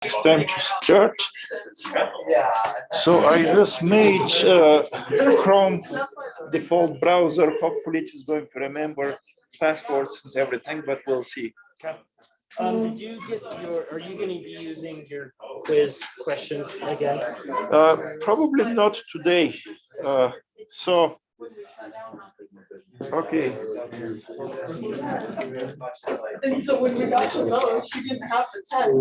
It's time to start. So I just made Chrome default browser. Hopefully it is going to remember passwords and everything, but we'll see. Did you get are you going to be using your quiz questions again? Probably not today. Okay. And so when we got to those, she didn't have the test.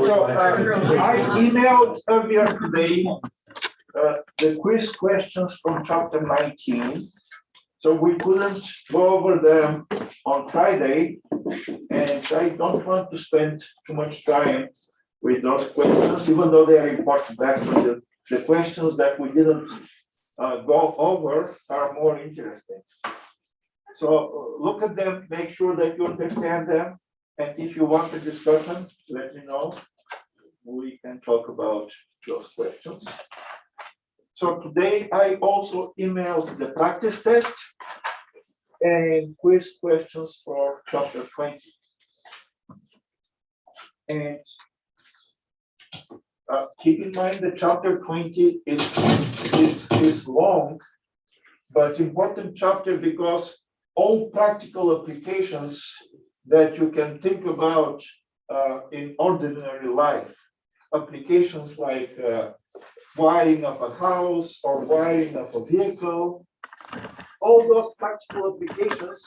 So I emailed earlier today the quiz questions from chapter 19. So we couldn't go over them on Friday, and I don't want to spend too much time with those questions, even though they are important. Actually, the questions that we didn't go over are more interesting. So look at them, make sure that you understand them, and if you want a discussion, let me know. We can talk about those questions. So today I also emailed the practice test and quiz questions for chapter 20. And keep in mind that chapter 20 is long, but important chapter because all practical applications that you can think about in ordinary life, applications like wiring of a house or wiring of a vehicle, all those practical applications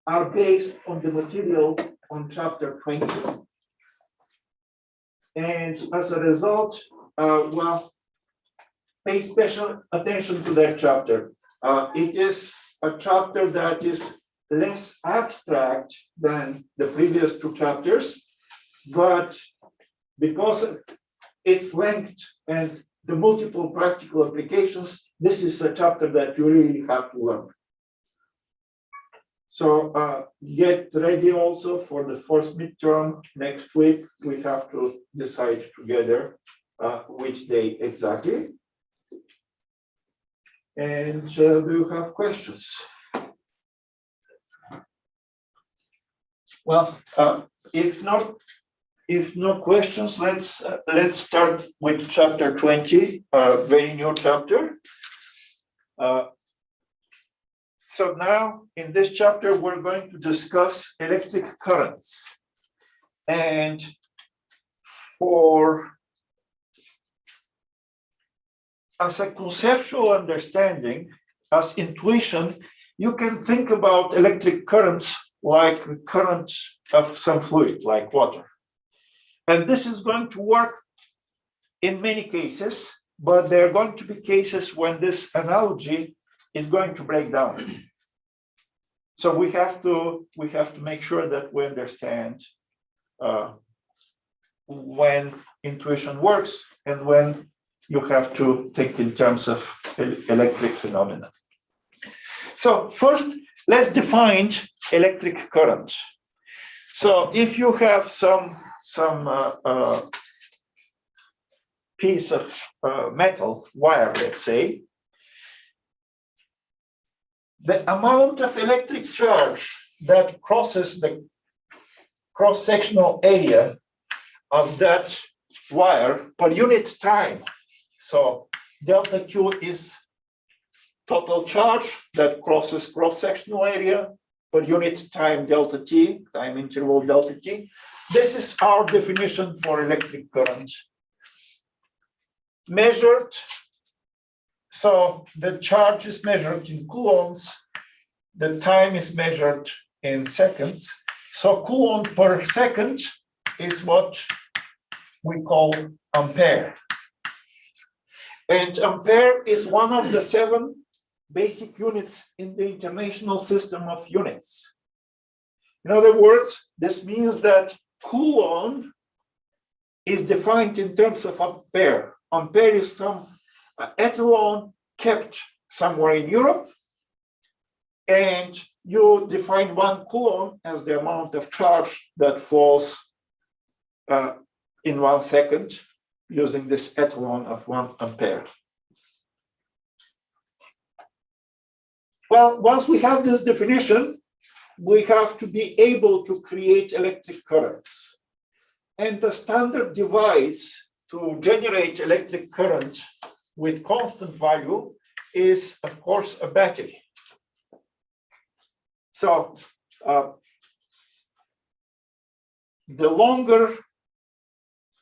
are based on the material on chapter 20. And as a result, well, pay special attention to that chapter. It is a chapter that is less abstract than the previous two chapters, but because of its length and the multiple practical applications, this is a chapter that you really have to learn. So get ready also for the first midterm next week. We have to decide together which day exactly. And do you have questions? Well, if no questions, let's start with chapter 20, a very new chapter. So now in this chapter, we're going to discuss electric currents. And as a conceptual understanding, as intuition, you can think about electric currents like the current of some fluid, like water. And this is going to work in many cases, but there are going to be cases when this analogy is going to break down. So we have to make sure that we understand when intuition works and when you have to think in terms of electric phenomena. So first, let's define electric current. So if you have some piece of metal wire, let's say, the amount of electric charge that crosses the cross-sectional area of that wire per unit time. So delta Q is total charge that crosses cross-sectional area per unit time delta T, time interval delta T. This is our definition for electric current. Measured, so the charge is measured in coulombs, the time is measured in seconds. So coulomb per second is what we call ampere. And ampere is one of the 7 basic units in the International System of Units. In other words, this means that coulomb is defined in terms of ampere. Ampere is some echelon kept somewhere in Europe, and you define 1 coulomb as the amount of charge that falls in 1 second using this echelon of 1 ampere. Well, once we have this definition, we have to be able to create electric currents. And the standard device to generate electric current with constant value is, of course, a battery. So the longer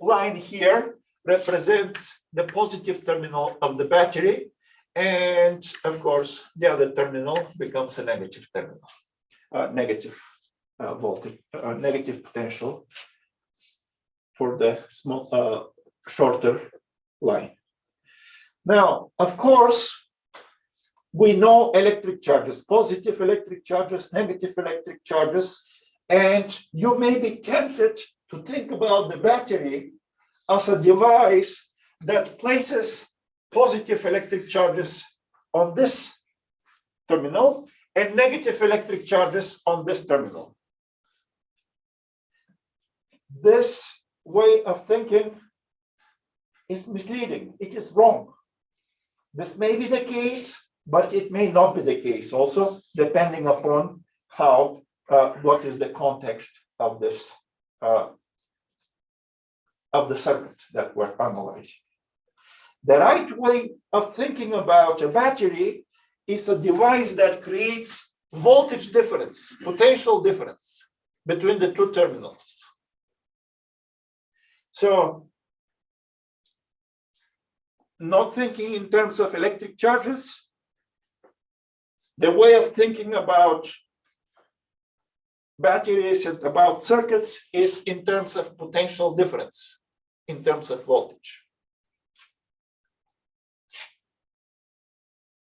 line here represents the positive terminal of the battery, and of course, the other terminal becomes a negative terminal, negative voltage, negative potential for the small, shorter line. Now, of course, we know electric charges, positive electric charges, negative electric charges, and you may be tempted to think about the battery as a device that places positive electric charges on this terminal and negative electric charges on this terminal. This way of thinking is misleading. It is wrong. This may be the case, but it may not be the case also, depending upon how, what is the context of this, of the circuit that we're analyzing. The right way of thinking about a battery is a device that creates voltage difference, potential difference between the two terminals. So, not thinking in terms of electric charges, the way of thinking about batteries and about circuits is in terms of potential difference, in terms of voltage.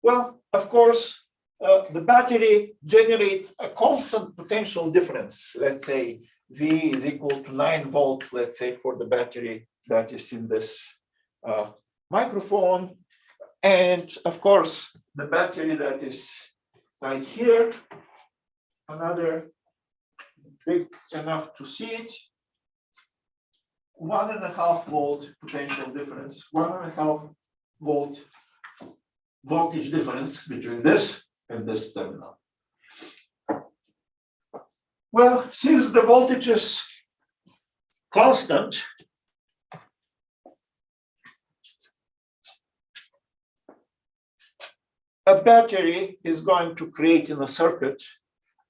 Well, of course, the battery generates a constant potential difference. Let's say V is equal to 9 volts, let's say, for the battery that is in this microphone. And of course, the battery that is right here, another big enough to see it, 1.5 volt potential difference, 1.5 volt voltage difference between this and this terminal. Well, since the voltage is constant, a battery is going to create in a circuit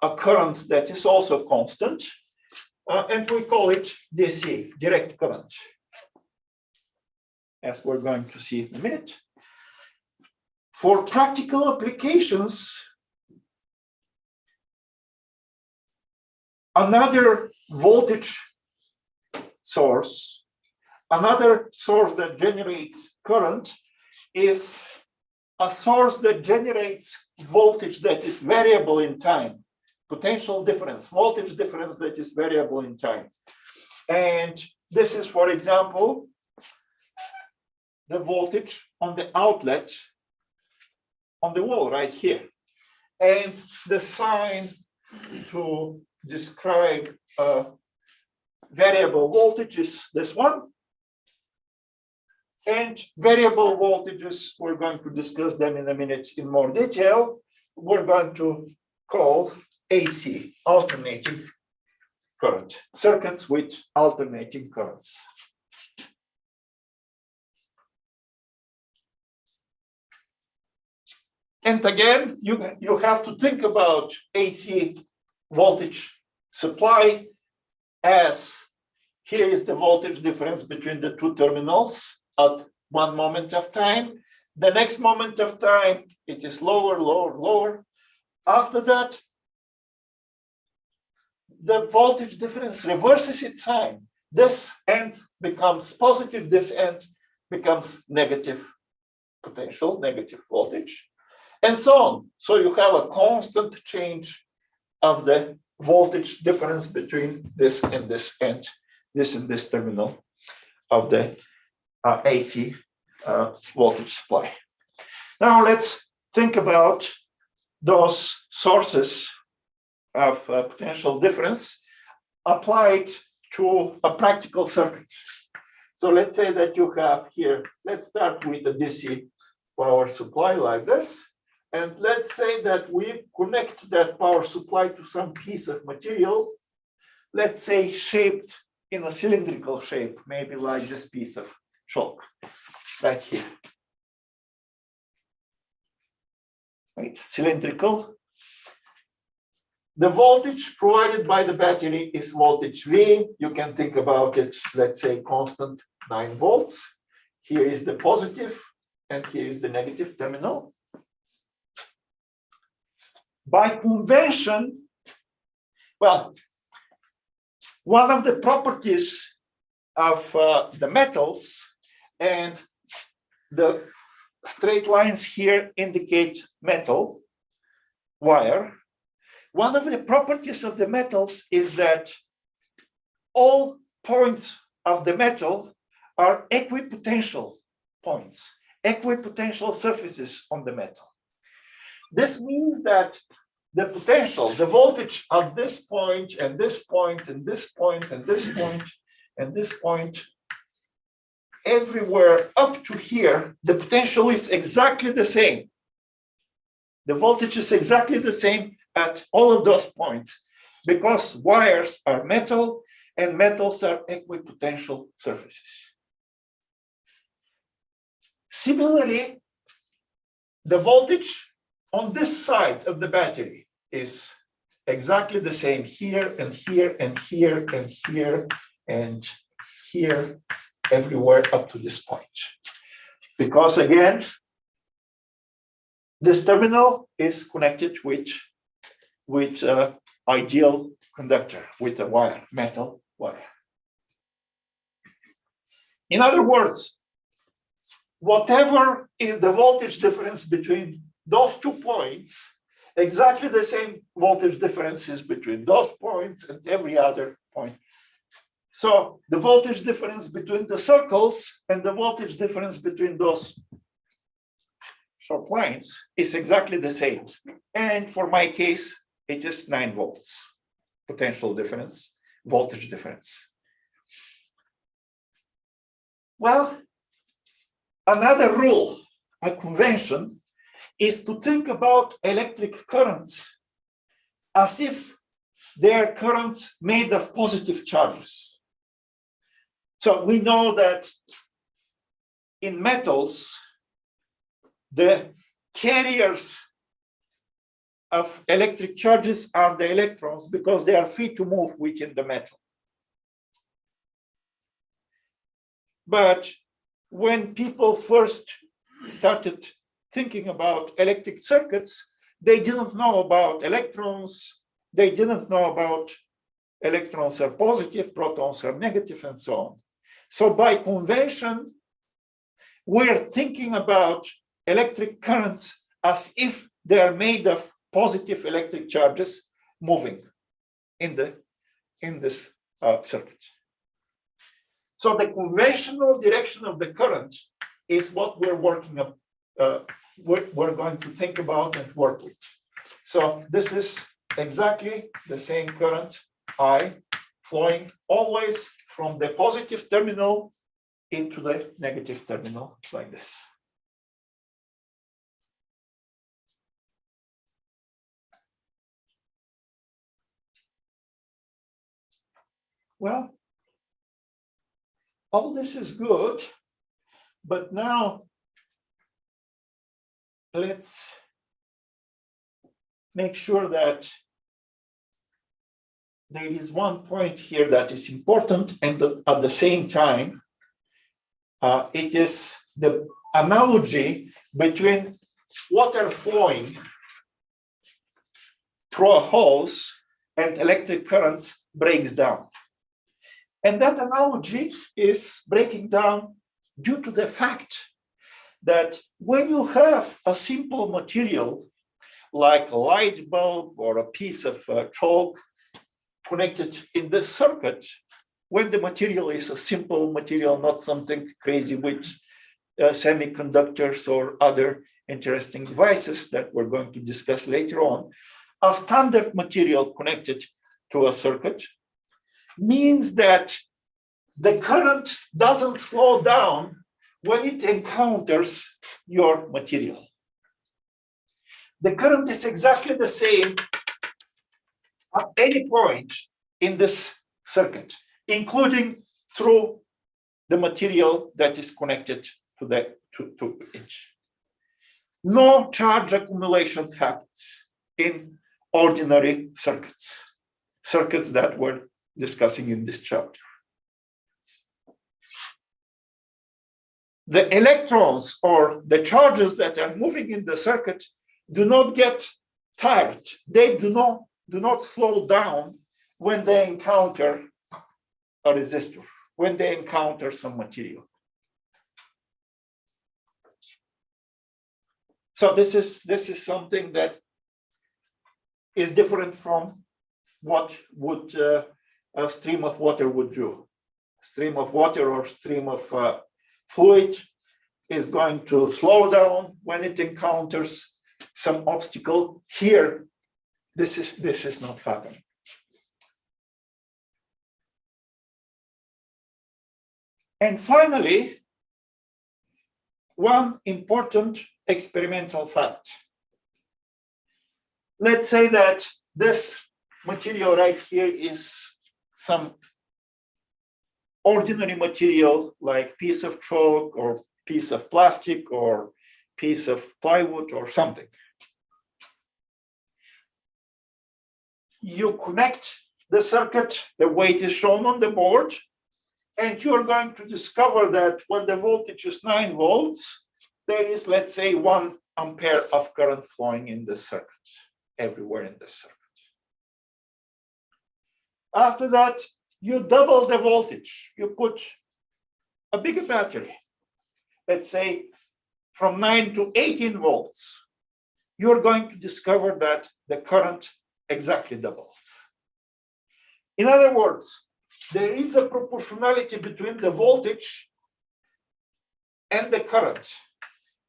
a current that is also constant, and we call it DC, direct current, as we're going to see in a minute. For practical applications, another voltage source, another source that generates current is a source that generates voltage that is variable in time, potential difference, voltage difference that is variable in time. And this is, for example, the voltage on the outlet on the wall right here. And the sign to describe variable voltage is this one. And variable voltages, we're going to discuss them in a minute in more detail. We're going to call AC, alternating current, circuits with alternating currents. And again, you have to think about AC voltage supply as here is the voltage difference between the two terminals at one moment of time. The next moment of time, it is lower, lower, lower. After that, the voltage difference reverses its sign. This end becomes positive, this end becomes negative potential, negative voltage, and so on. So you have a constant change of the voltage difference between this and this end, this and this terminal of the AC voltage supply. Now let's think about those sources of potential difference applied to a practical circuit. So let's say that you have here, let's start with a DC power supply like this. And let's say that we connect that power supply to some piece of material, let's say shaped in a cylindrical shape, maybe like this piece of chalk right here. Right, cylindrical. The voltage provided by the battery is voltage V. You can think about it, let's say constant 9 volts. Here is the positive and here is the negative terminal. By convention, well, one of the properties of the metals, and the straight lines here indicate metal, wire. One of the properties of the metals is that all points of the metal are equipotential points, equipotential surfaces on the metal. This means that the potential, the voltage at this point and this point and this point and this point and this point, everywhere up to here, the potential is exactly the same. The voltage is exactly the same at all of those points because wires are metal and metals are equipotential surfaces. Similarly, the voltage on this side of the battery is exactly the same here and here and here and here and here, everywhere up to this point. Because again, this terminal is connected with ideal conductor, with a wire, metal wire. In other words, whatever is the voltage difference between those 2 points, exactly the same voltage differences between those points and every other point. So the voltage difference between the circles and the voltage difference between those short lines is exactly the same. And for my case, it is 9 volts, potential difference, voltage difference. Well, another rule, a convention, is to think about electric currents as if they are currents made of positive charges. So we know that in metals, the carriers of electric charges are the electrons because they are free to move within the metal. But when people first started thinking about electric circuits, they didn't know about electrons, they didn't know about electrons are positive, protons are negative, and so on. So by convention, we're thinking about electric currents as if they are made of positive electric charges moving in this circuit. So the conventional direction of the current is what we're working up. We're going to think about and work with. So this is exactly the same current I flowing always from the positive terminal into the negative terminal like this. Well, all this is good, but now let's make sure that there is one point here that is important, and at the same time, it is the analogy between water flowing through a hose and electric currents breaks down. And that analogy is breaking down due to the fact that when you have a simple material like a light bulb or a piece of chalk connected in the circuit, when the material is a simple material, not something crazy with semiconductors or other interesting devices that we're going to discuss later on, a standard material connected to a circuit means that the current doesn't slow down when it encounters your material. the current is exactly the same at any point in this circuit, including through the material that is connected to it. No charge accumulation happens in ordinary circuits that we're discussing in this chapter. The electrons or the charges that are moving in the circuit do not get tired. They do not slow down when they encounter a resistor, when they encounter some material. So this is something that is different from what would a stream of water would do. Stream of water or stream of fluid is going to slow down when it encounters some obstacle. Here, this is not happening. And finally, one important experimental fact. Let's say that this material right here is some ordinary material like piece of chalk or piece of plastic or piece of plywood or something. You connect the circuit the way it is shown on the board, and you're going to discover that when the voltage is 9 volts, there is, let's say, 1 ampere of current flowing in the circuit, everywhere in the circuit. After that, you double the voltage. You put a bigger battery, let's say from 9 to 18 volts. You're going to discover that the current exactly doubles. In other words, there is a proportionality between the voltage and the current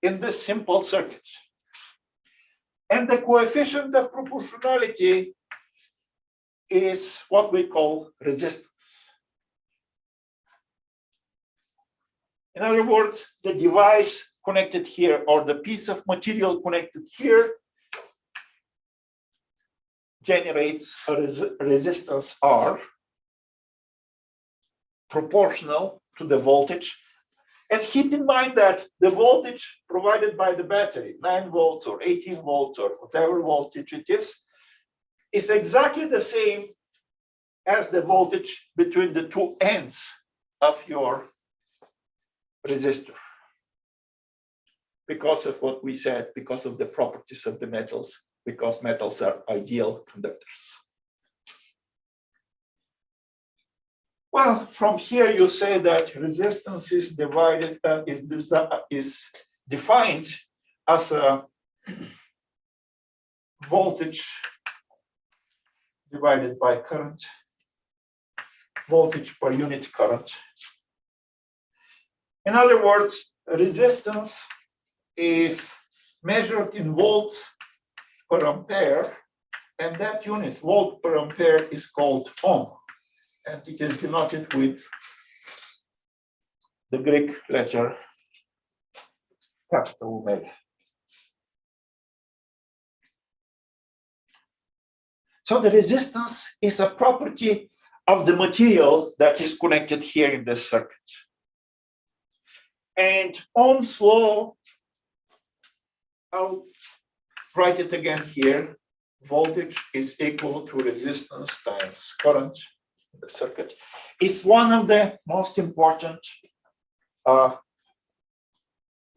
in this simple circuit. And the coefficient of proportionality is what we call resistance. In other words, the device connected here or the piece of material connected here generates a resistance R proportional to the voltage. And keep in mind that the voltage provided by the battery, 9 volts or 18 volts or whatever voltage it is exactly the same as the voltage between the two ends of your resistor. Because of what we said, because of the properties of the metals, because metals are ideal conductors. Well, from here you say that resistance is divided, is defined as a voltage divided by current, voltage per unit current. In other words, resistance is measured in volts per ampere, and that unit, volt per ampere, is called ohm. And it is denoted with the Greek letter capital omega. So the resistance is a property of the material that is connected here in this circuit. And Ohm's law, I'll write it again here. Voltage is equal to resistance times current in the circuit. It's one of the most important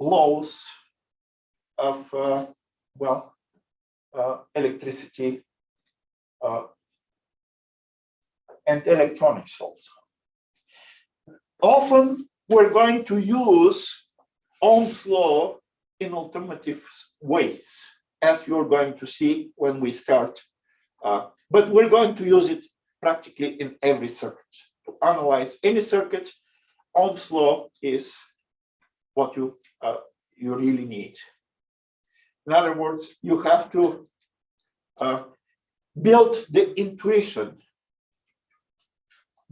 laws of electricity and electronics also. Often we're going to use Ohm's law in alternative ways, as you're going to see when we start. But we're going to use it practically in every circuit. To analyze any circuit, Ohm's law is what you really need. In other words, you have to build the intuition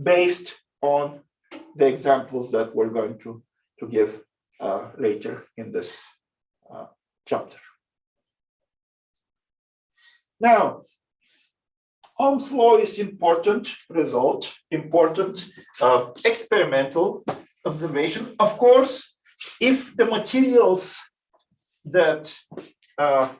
based on the examples that we're going to give later in this chapter. Now, Ohm's law is important result, important experimental observation. Of course, if the materials that are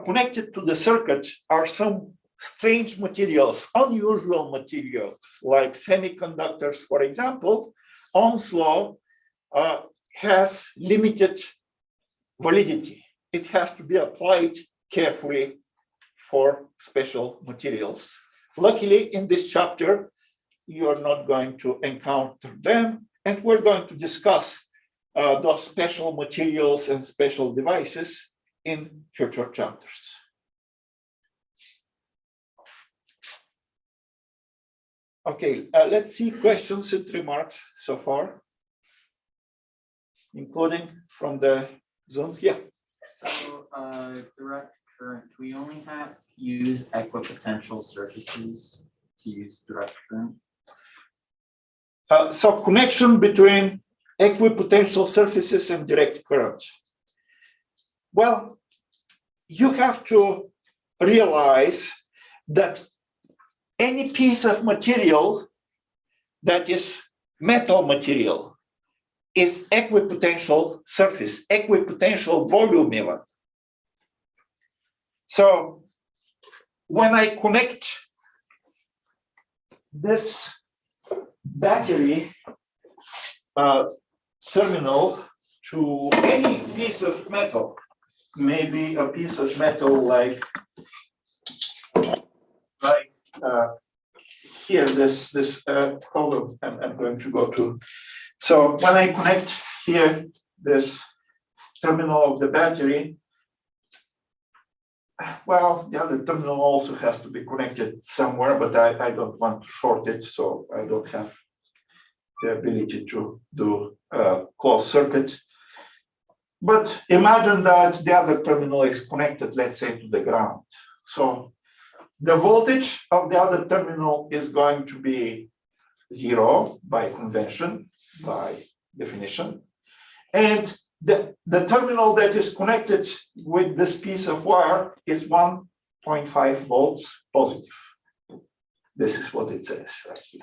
connected to the circuit are some strange materials, unusual materials, like semiconductors, for example, Ohm's law has limited validity. It has to be applied carefully for special materials. Luckily, in this chapter, you are not going to encounter them, and we're going to discuss those special materials and special devices in future chapters. Okay, let's see questions and remarks so far, including from the Zooms. Yeah. So direct current, we only have use equipotential surfaces to use direct current. So connection between equipotential surfaces and direct current. Well, you have to realize that any piece of material that is metal material is equipotential surface, equipotential volume even. So when I connect this battery terminal to any piece of metal, maybe a piece of metal like here, this column I'm going to go to. So when I connect here this terminal of the battery, well, the other terminal also has to be connected somewhere, but I don't want to short it, so I don't have the ability to do a closed circuit. But imagine that the other terminal is connected, let's say, to the ground. So the voltage of the other terminal is going to be 0 by convention, by definition. And the terminal that is connected with this piece of wire is 1.5 volts positive. This is what it says right here.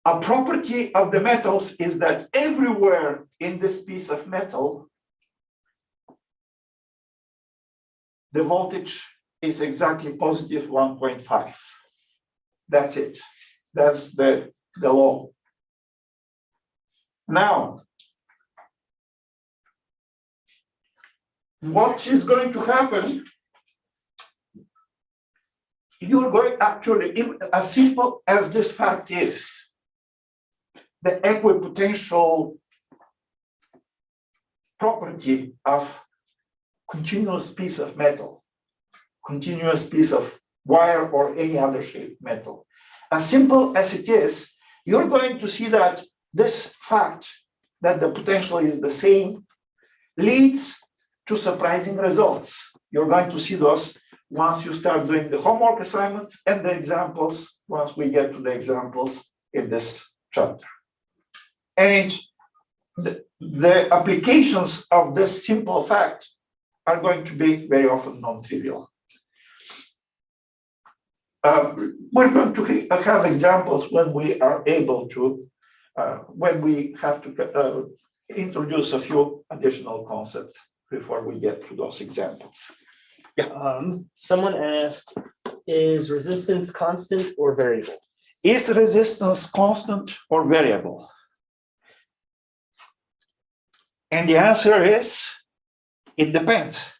A property of the metals is that everywhere in this piece of metal, the voltage is exactly positive 1.5. That's it. That's the law. Now, what is going to happen? You're going actually, as simple as this fact is, the equipotential property of continuous piece of metal, continuous piece of wire or any other shaped metal. As simple as it is, you're going to see that this fact that the potential is the same leads to surprising results. You're going to see those once you start doing the homework assignments and the examples, once we get to the examples in this chapter. And the applications of this simple fact are going to be very often non-trivial. We're going to have examples when we are able to, when we have to introduce a few additional concepts before we get to those examples. Yeah. Someone asked, is resistance constant or variable? Is resistance constant or variable? And the answer is, it depends.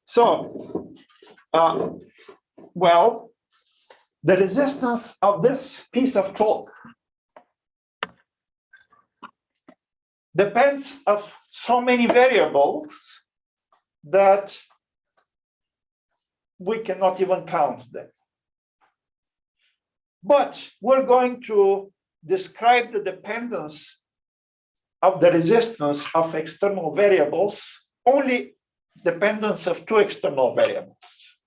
So, well, the resistance of this piece of chalk depends on so many variables that we cannot even count them. But we're going to describe the dependence of the resistance of external variables, only dependence of two external variables.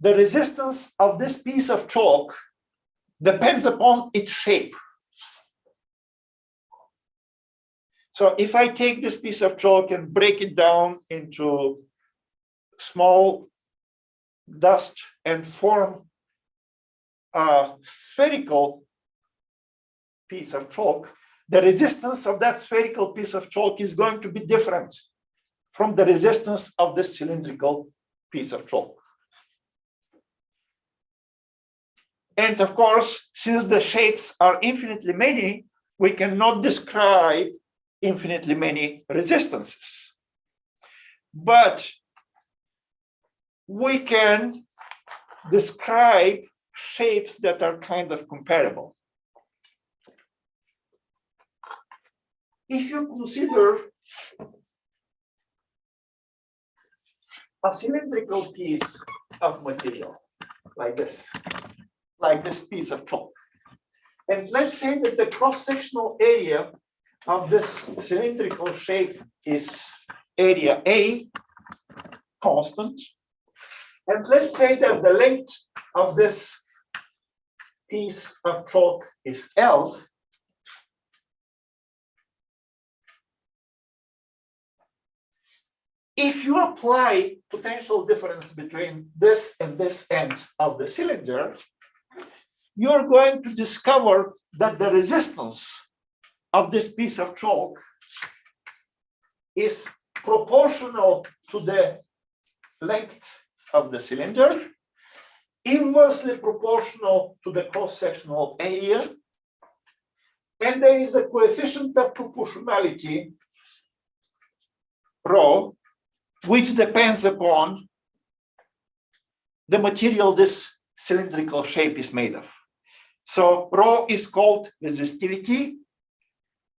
The resistance of this piece of chalk depends upon its shape. So if I take this piece of chalk and break it down into small dust and form a spherical piece of chalk, the resistance of that spherical piece of chalk is going to be different from the resistance of this cylindrical piece of chalk. And of course, since the shapes are infinitely many, we cannot describe infinitely many resistances. But we can describe shapes that are kind of comparable. If you consider a cylindrical piece of material like this piece of chalk, and let's say that the cross-sectional area of this cylindrical shape is area A, constant, and let's say that the length of this piece of chalk is L. If you apply potential difference between this and this end of the cylinder, you're going to discover that the resistance of this piece of chalk is proportional to the length of the cylinder, inversely proportional to the cross-sectional area, and there is a coefficient of proportionality, rho, which depends upon the material this cylindrical shape is made of. So rho is called resistivity,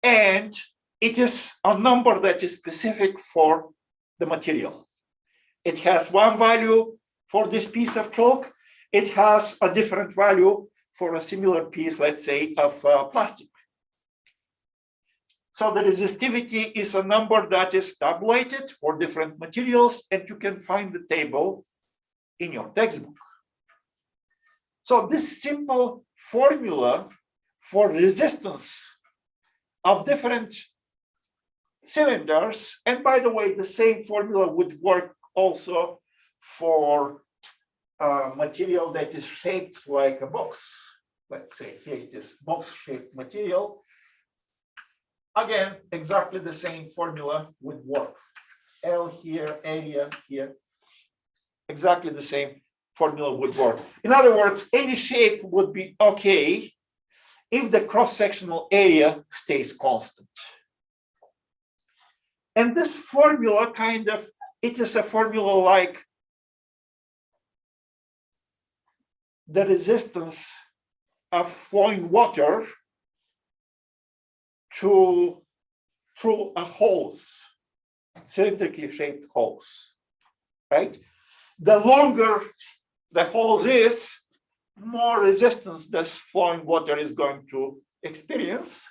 and it is a number that is specific for the material. It has one value for this piece of chalk. It has a different value for a similar piece, let's say, of plastic. So the resistivity is a number that is tabulated for different materials, and you can find the table in your textbook. So this simple formula for resistance of different cylinders, and by the way, the same formula would work also for material that is shaped like a box. Let's say here it is box-shaped material. Again, exactly the same formula would work. L here, area here, exactly the same formula would work. In other words, any shape would be okay if the cross-sectional area stays constant. And this formula it is a formula like the resistance of flowing water through a hose, cylindrically shaped hose, right? The longer the hose is, more resistance this flowing water is going to experience,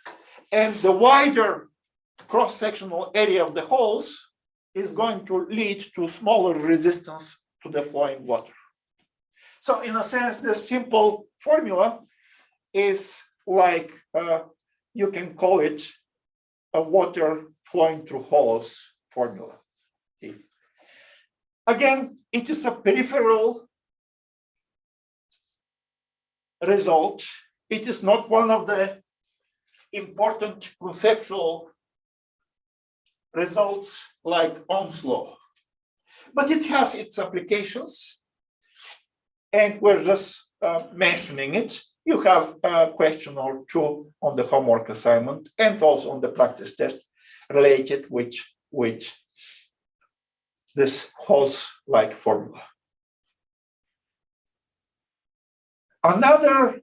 and the wider cross-sectional area of the hose is going to lead to smaller resistance to the flowing water. So in a sense, this simple formula is like, you can call it a water flowing through hose formula. Okay. Again, it is a peripheral result. It is not one of the important conceptual results like Ohm's law, but it has its applications, and we're just mentioning it. You have a question or two on the homework assignment and also on the practice test related with this hose-like formula. Another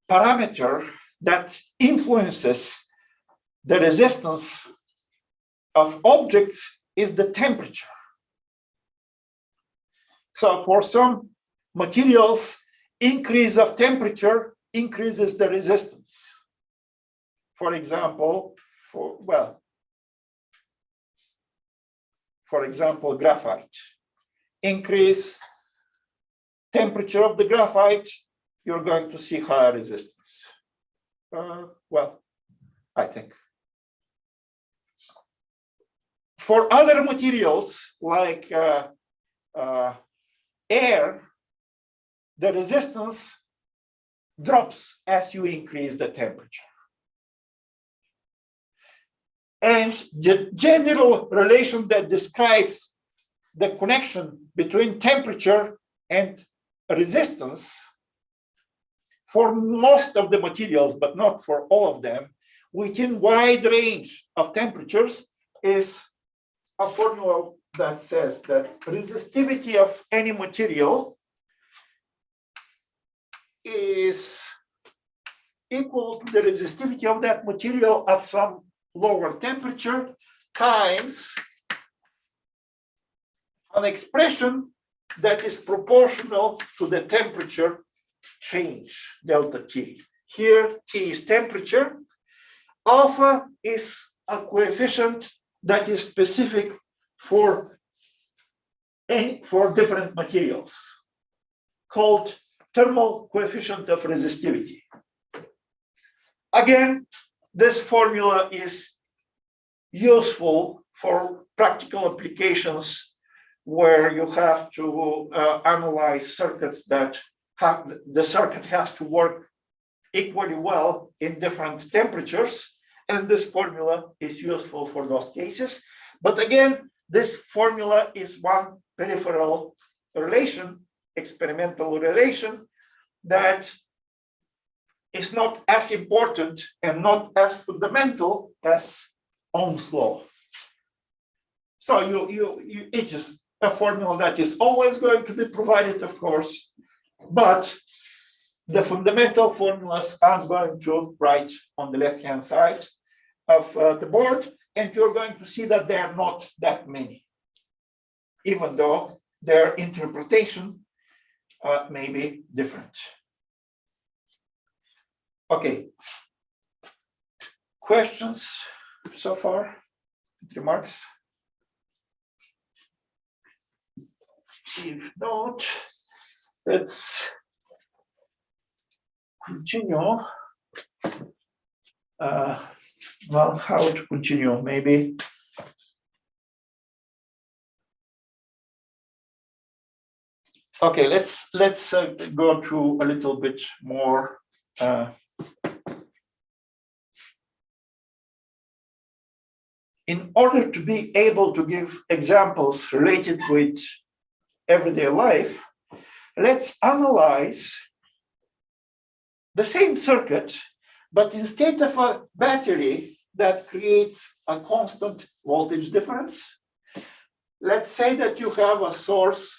parameter that influences the resistance of objects is the temperature. So for some materials, increase of temperature increases the resistance. For example, for example, graphite. Increase temperature of the graphite, you're going to see higher resistance. I think. For other materials like air, the resistance drops as you increase the temperature. And the general relation that describes the connection between temperature and resistance for most of the materials, but not for all of them, within wide range of temperatures is a formula that says that resistivity of any material is equal to the resistivity of that material at some lower temperature times an expression that is proportional to the temperature change, delta T. Here, T is temperature. Alpha is a coefficient that is specific for different materials, called thermal coefficient of resistivity. Again, this formula is useful for practical applications where you have to analyze circuits that the circuit has to work equally well in different temperatures, and this formula is useful for those cases. But again, this formula is one peripheral relation, experimental relation, that is not as important and not as fundamental as Ohm's law. So it is a formula that is always going to be provided, of course, but the fundamental formulas I'm going to write on the left-hand side of the board, and you're going to see that there are not that many, even though their interpretation may be different. Okay. Questions so far? Remarks? If not, let's continue. Well, how to continue? Maybe. Okay, let's go to a little bit more. In order to be able to give examples related with everyday life, let's analyze the same circuit, but instead of a battery that creates a constant voltage difference, let's say that you have a source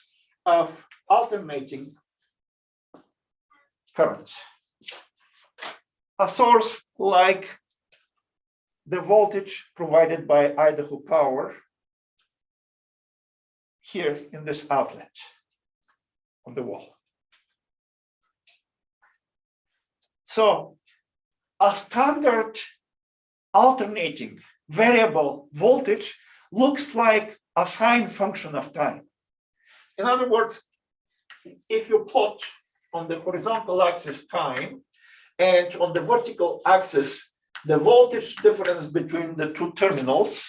of alternating current. A source like the voltage provided by Idaho Power here in this outlet on the wall. So a standard alternating variable voltage looks like a sine function of time. In other words, if you plot on the horizontal axis time and on the vertical axis the voltage difference between the two terminals,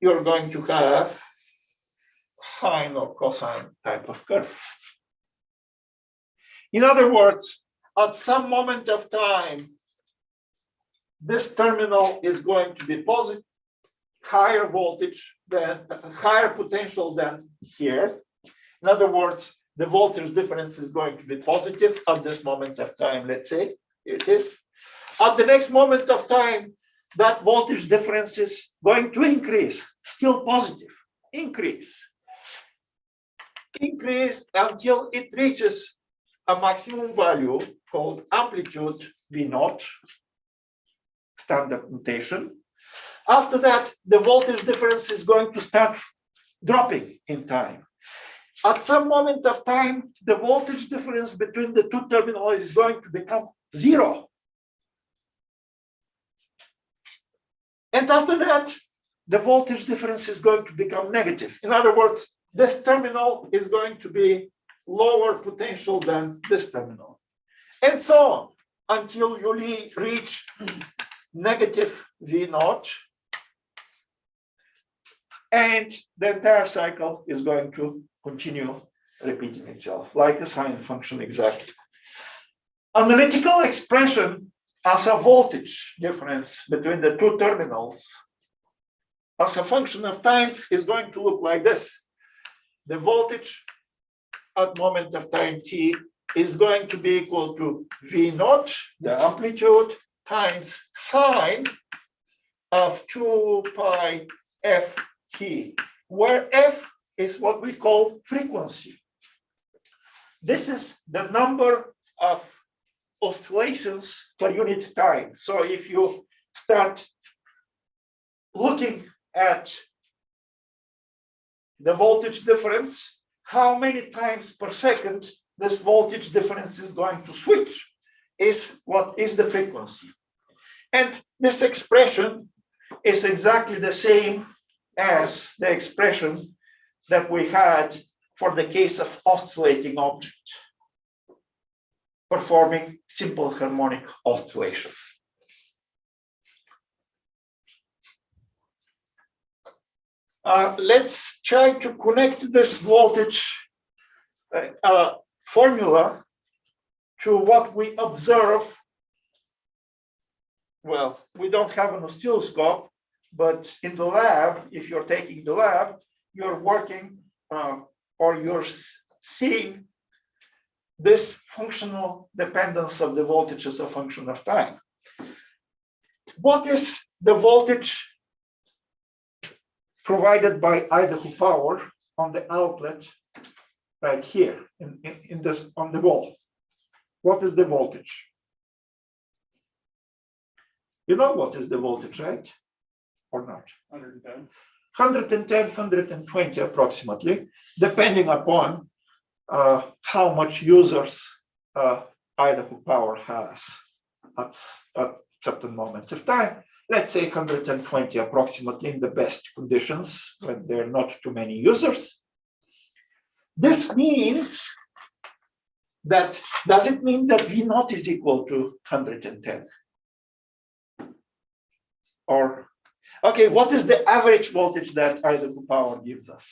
you're going to have sine or cosine type of curve. In other words, at some moment of time, this terminal is going to be positive, higher voltage than higher potential than here. In other words, the voltage difference is going to be positive at this moment of time, let's say. Here it is. At the next moment of time, that voltage difference is going to increase, still positive, increase until it reaches a maximum value called amplitude V naught, standard notation. After that, the voltage difference is going to start dropping in time. At some moment of time, the voltage difference between the two terminals is going to become zero. And after that, the voltage difference is going to become negative. In other words, this terminal is going to be lower potential than this terminal, and so on. until you reach negative V naught. And the entire cycle is going to continue repeating itself like a sine function exactly. Analytical expression as a voltage difference between the two terminals as a function of time is going to look like this. The voltage at moment of time t is going to be equal to V naught, the amplitude, times sine of 2 pi ft, where f is what we call frequency. This is the number of oscillations per unit time. So if you start looking at the voltage difference, how many times per second this voltage difference is going to switch is what is the frequency. And this expression is exactly the same as the expression that we had for the case of oscillating object performing simple harmonic oscillation. Let's try to connect this voltage formula to what we observe. Well, we don't have an oscilloscope, but in the lab, if you're taking the lab, you're working or you're seeing this functional dependence of the voltage as a function of time. What is the voltage provided by Idaho Power on the outlet right here in this on the wall? What is the voltage? You know what is the voltage, right? Or not? 110. 110, 120 approximately, depending upon how much users Idaho Power has at a certain moment of time. Let's say 120 approximately in the best conditions when there are not too many users. This means that, does it mean that V naught is equal to 110? Or, okay, what is the average voltage that Idaho Power gives us?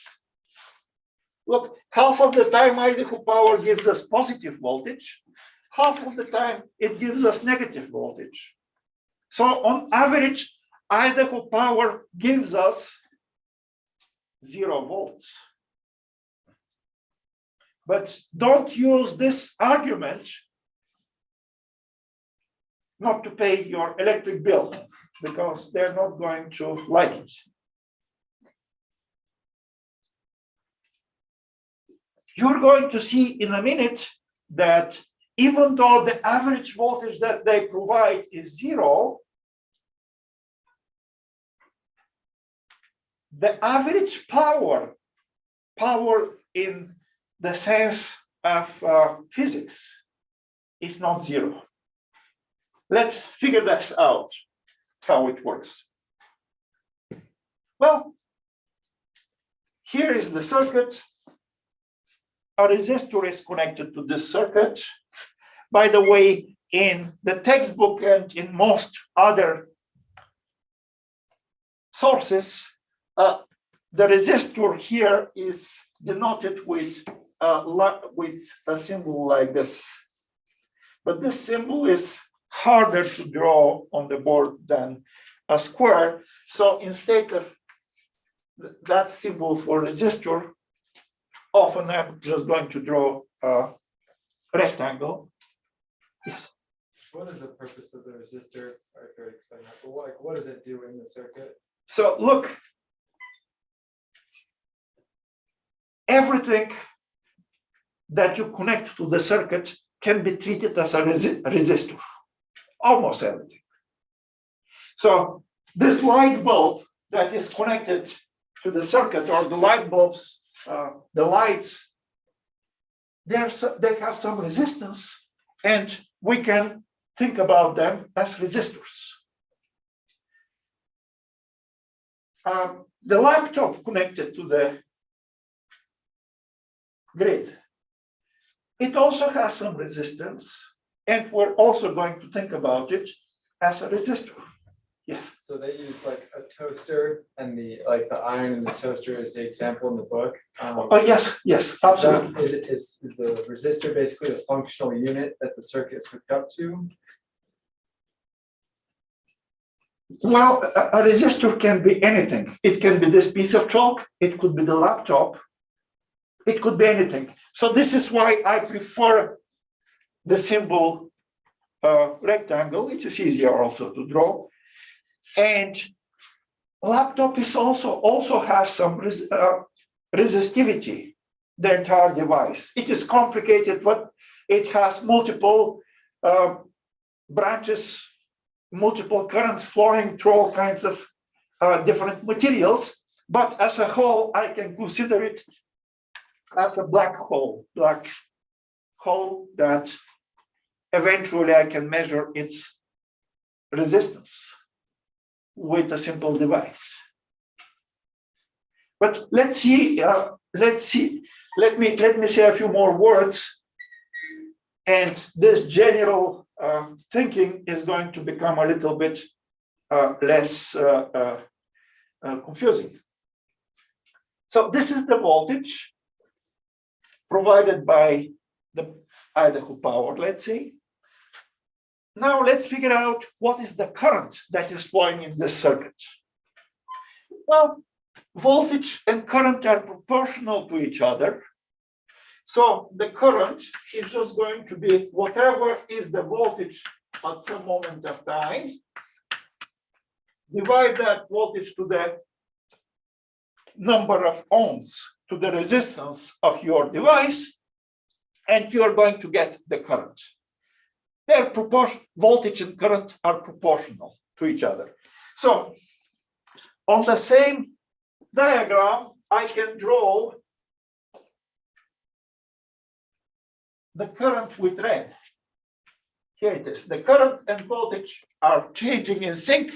Look, half of the time Idaho Power gives us positive voltage, half of the time it gives us negative voltage. So on average, Idaho Power gives us 0 volts. But don't use this argument not to pay your electric bill, because they're not going to like it. You're going to see in a minute that even though the average voltage that they provide is 0, the average power in the sense of physics is not 0. Let's figure this out, how it works. Well, here is the circuit. A resistor is connected to this circuit. By the way, in the textbook and in most other sources, the resistor here is denoted with a symbol like this. But this symbol is harder to draw on the board than a square. So instead of that symbol for resistor, often I'm just going to draw a rectangle. Yes. What is the purpose of the resistor? Sorry to explain that, but what does it do in the circuit? So look, everything that you connect to the circuit can be treated as a resistor, almost everything. So this light bulb that is connected to the circuit, or the light bulbs, the lights, they have some resistance, and we can think about them as resistors. The laptop connected to the grid, it also has some resistance, And we're also going to think about it as a resistor. Yes. So they use like a toaster and the iron in the toaster is the example in the book. Oh, yes, yes, absolutely. Is the resistor basically the functional unit that the circuit is hooked up to? Well, a resistor can be anything. It can be this piece of chalk. It could be the laptop. It could be anything. So this is why I prefer the symbol rectangle. It is easier also to draw. And laptop is also has some resistivity, the entire device. It is complicated, but it has multiple branches, multiple currents flowing through all kinds of different materials. But as a whole, I can consider it as a black hole that eventually I can measure its resistance with a simple device. But let's see. Let me say a few more words, and this general thinking is going to become a little bit less confusing. So this is the voltage provided by the Idaho Power, let's say. Now let's figure out what is the current that is flowing in this circuit. Well, voltage and current are proportional to each other. So the current is just going to be whatever is the voltage at some moment of time. Divide that voltage to the number of ohms to the resistance of your device, and you're going to get the current. Their voltage and current are proportional to each other. So on the same diagram, I can draw the current with red. Here it is. The current and voltage are changing in sync.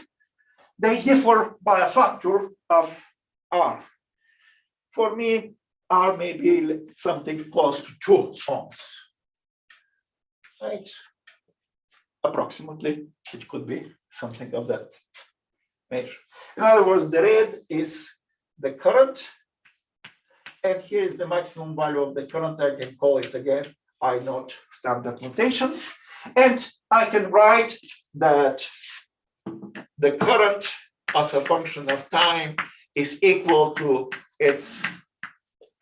They differ by a factor of R. For me, R may be something close to 2 ohms. Right? Approximately, it could be something of that measure. In other words, the red is the current, and here is the maximum value of the current. I can call it again I naught standard notation, and I can write that the current as a function of time is equal to its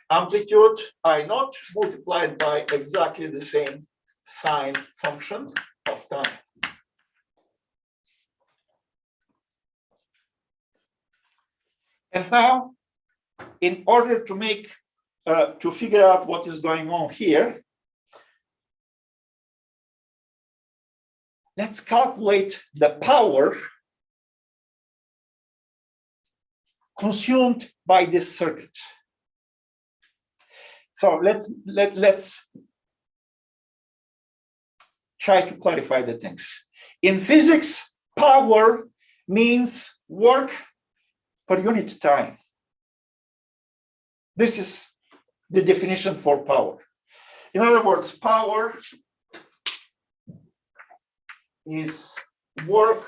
amplitude I naught multiplied by exactly the same sine function of time. And now, in order to make to figure out what is going on here, let's calculate the power consumed by this circuit. So let's try to clarify the things. In physics, power means work per unit time. This is the definition for power. In other words, power is work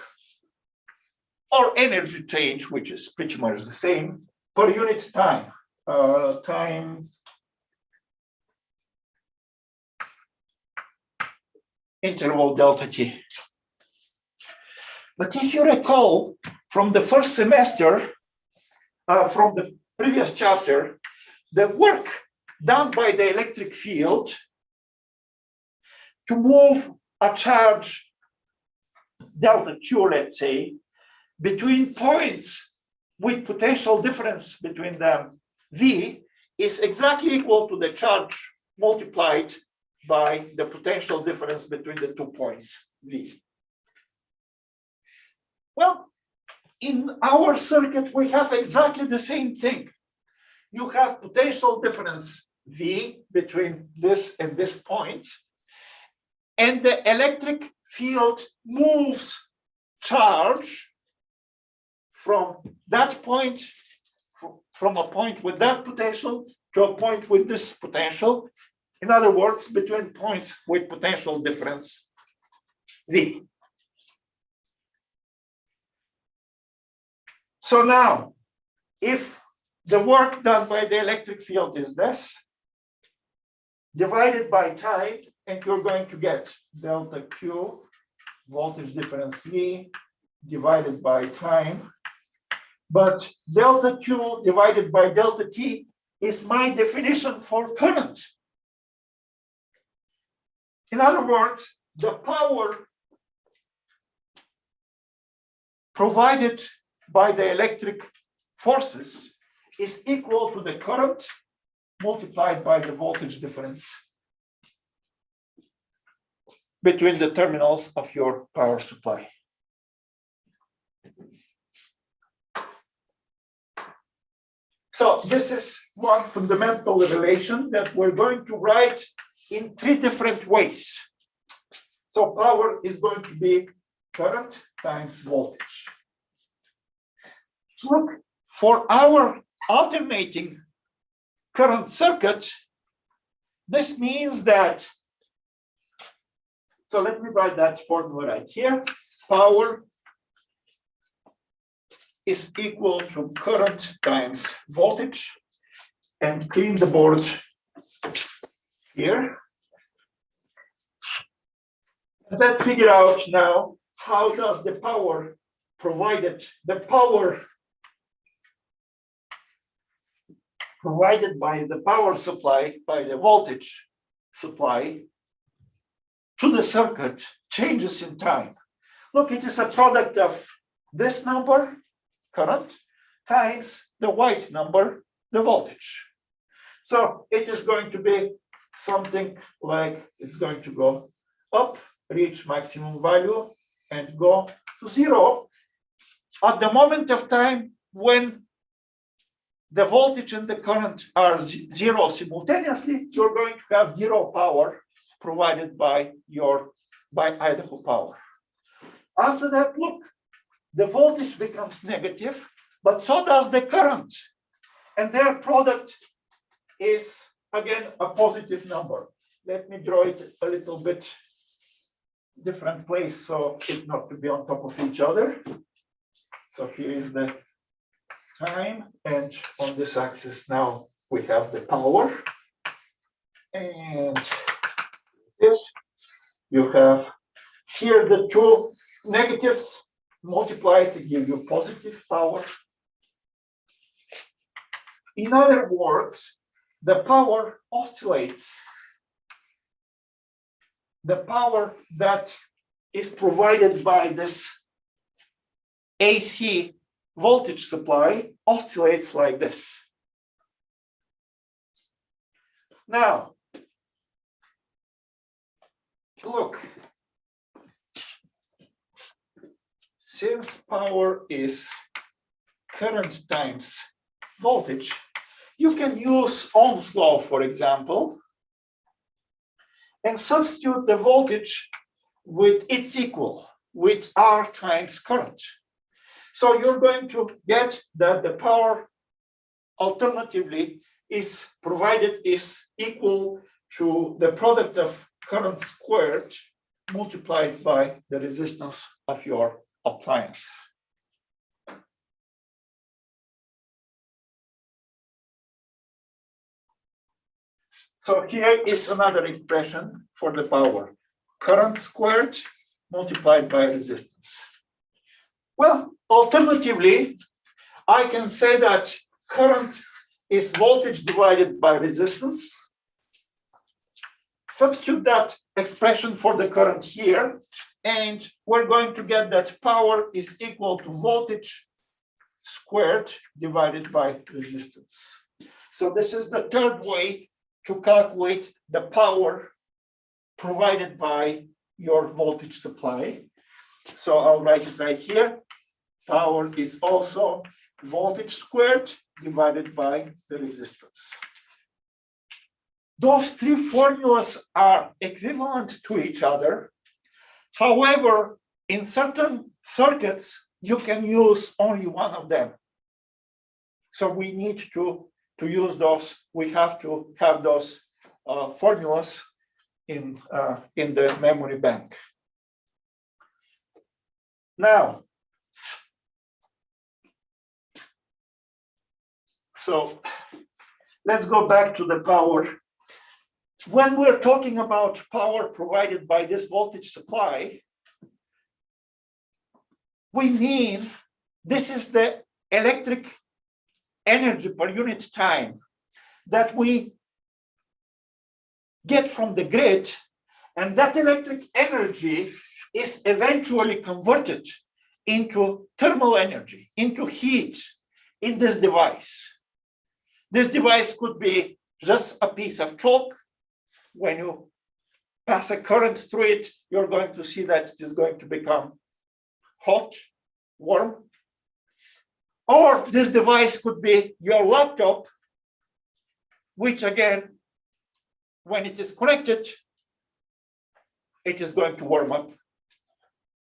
or energy change, which is pretty much the same, per unit time. Time interval delta t. But if you recall from the first semester, from the previous chapter, the work done by the electric field to move a charge delta Q, let's say, between points with potential difference between them, V, is exactly equal to the charge multiplied by the potential difference between the 2 points, V. Well, in our circuit, we have exactly the same thing. You have potential difference V between this and this point, and the electric field moves charge from that point, from a point with that potential to a point with this potential. In other words, between points with potential difference V. So now, if the work done by the electric field is this, divided by time, and you're going to get delta Q, voltage difference V, divided by time. But delta Q divided by delta T is my definition for current. In other words, the power provided by the electric forces is equal to the current multiplied by the voltage difference between the terminals of your power supply. So this is one fundamental relation that we're going to write in three different ways. So power is going to be current times voltage. Look, for our alternating current circuit, this means that, so let me write that formula right here. Power is equal to current times voltage, and clean the board here. Let's figure out now, how does the power provided by the power supply, by the voltage supply to the circuit changes in time. Look, it is a product of this number, current, times the white number, the voltage. So it is going to be something like, it's going to go up, reach maximum value, and go to zero at the moment of time when the voltage and the current are zero simultaneously. You're going to have zero power provided by Idaho Power. After that, look, the voltage becomes negative, but so does the current, and their product is again a positive number. Let me draw it a little bit different place so it not to be on top of each other. So here is the time, and on this axis now we have the power, and this, you have here the two negatives multiplied to give you positive power. In other words, the power oscillates. The power that is provided by this AC voltage supply oscillates like this. Now, look, since power is current times voltage, you can use Ohm's law, for example, and substitute the voltage with its equal, with R times current. So you're going to get that the power alternatively is provided is equal to the product of current squared multiplied by the resistance of your appliance. So here is another expression for the power. Current squared multiplied by resistance. Well, alternatively, I can say that current is voltage divided by resistance. Substitute that expression for the current here, and we're going to get that power is equal to voltage squared divided by resistance. So this is the third way to calculate the power provided by your voltage supply. So I'll write it right here. Power is also voltage squared divided by the resistance. Those three formulas are equivalent to each other. However, in certain circuits, you can use only one of them. So we need to use those. We have to have those formulas in the memory bank. Now, so let's go back to the power. When we're talking about power provided by this voltage supply, we mean this is the electric energy per unit time that we get from the grid, and that electric energy is eventually converted into thermal energy, into heat in this device. This device could be just a piece of chalk. When you pass a current through it, you're going to see that it is going to become hot, warm. Or this device could be your laptop, which again, when it is connected, it is going to warm up.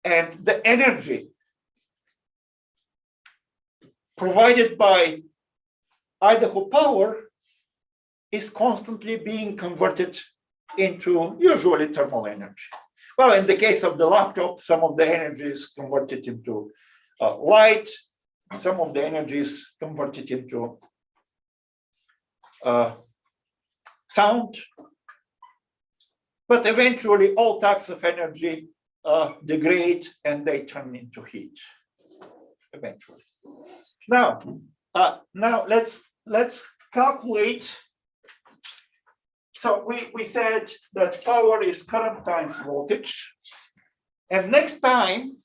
And the energy provided by Idaho Power is constantly being converted into usually thermal energy. Well, in the case of the laptop, some of the energy is converted into light, some of the energy is converted into sound, but eventually all types of energy degrade and they turn into heat eventually. Now let's calculate. So we said that power is current times voltage. And next time,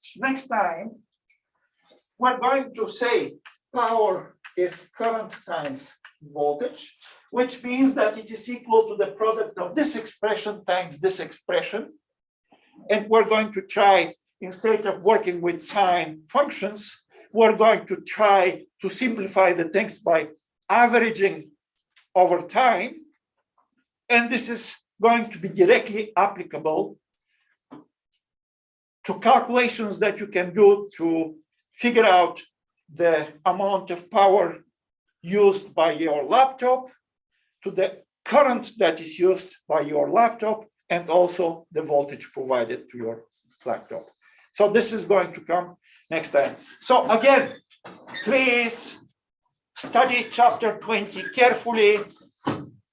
we're going to say power is current times voltage, which means that it is equal to the product of this expression times this expression. And we're going to try, instead of working with sign functions, we're going to try to simplify the things by averaging over time. And this is going to be directly applicable to calculations that you can do to figure out the amount of power used by your laptop, to the current that is used by your laptop, and also the voltage provided to your laptop. So this is going to come next time. So again, please study chapter 20 carefully.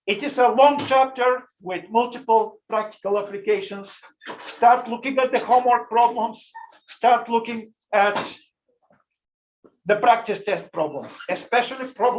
It is a long chapter with multiple practical applications. Start looking at the homework problems. Start looking at the practice test problems, especially problems